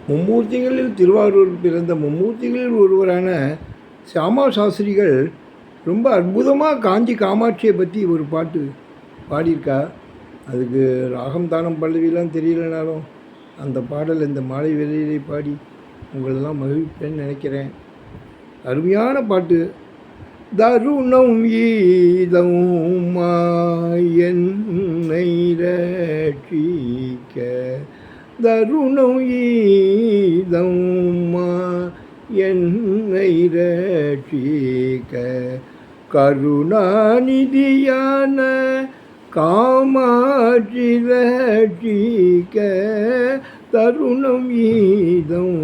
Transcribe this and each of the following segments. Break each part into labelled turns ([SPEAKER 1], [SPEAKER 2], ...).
[SPEAKER 1] மும்மூர்த்திகளில் திருவாரூர் பிறந்த மும்மூர்த்திகளில் ஒருவரான சியாமா சாஸ்திரிகள் ரொம்ப அற்புதமாக காஞ்சி காமாட்சியை பற்றி ஒரு பாட்டு பாடியிருக்கா. அதுக்கு ராகம் தானம் பல்லவிலாம் தெரியலனாலும் அந்த பாடல் இந்த மாலை வேளையிலே பாடி உங்களெல்லாம் மகிழ்ப்பேன்னு நினைக்கிறேன். அருமையான பாட்டு. தருணம் ஈதம் என்னை ரட்சிக்க, தருணம் ஈதம் என்னை ரட்சிக்க, கருணாநிதியான காமாட்சி ரட்சிக்க, தருணம் ஈதம்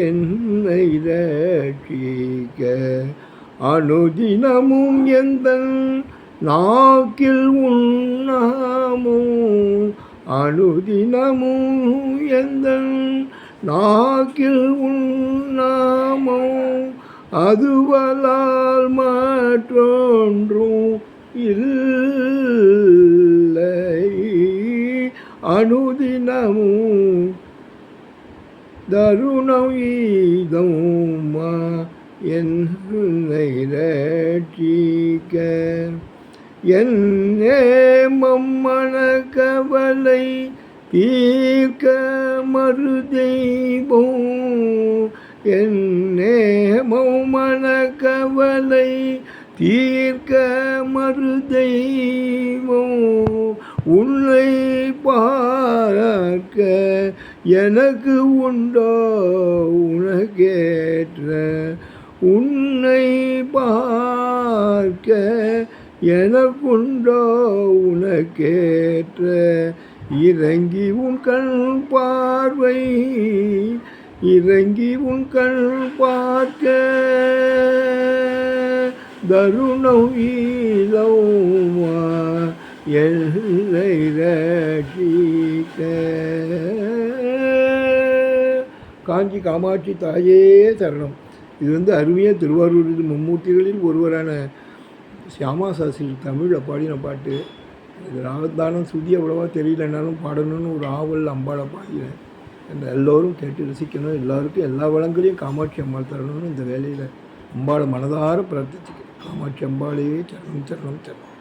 [SPEAKER 1] என்னை ரட்சிக்க, அனுதினமும் எந்தன் நாக்கில் உண்ணாமும், அனுதினமும் எந்தன் நாக்கில் உண்ணாமும், அதுவலால் மற்றொன்றும் இல்லை, அனுதினமும் தருணம் ஈதம் என்னை ரட்சிக்க, என்னே மம்மன கவலை தீர்க்க மறுதெய்வம், என்னே மம்மன கவலை தீர்க்க மறுதெய்வம், உன்னை பார்க்க எனக்கு உண்டோ உனக்கேற்ற, உன்னை பார்க்க எனக்குண்டோ உனக்கேற்ற, இறங்கி உன் கண் பார்வை, இறங்கி உன் கண் பார்க்க, தருணம் ஈதமா என்னை ரட்சிக்க. காஞ்சி காமாட்சி தாயே சரணம். இது அருமையாக திருவாரூர் மும்மூர்த்திகளில் ஒருவரான சியாமா சாஸ்திரி தமிழில் பாடின பாட்டு. இது ராகத்தானம் சுதி அவ்வளோவா தெரியலனாலும் பாடணும்னு ஒரு ஆவல் அம்பாளை பாடினேன். அந்த எல்லோரும் கேட்டு ரசிக்கணும். எல்லாருக்கும் எல்லா வளங்களையும் காமாட்சி அம்பாள் தரணும்னு இந்த வேலையில் அம்பாளை மனதார பிரார்த்திச்சுக்கிறேன். காமாட்சி அம்பாளையே சரணம் சரணம் சரணம்.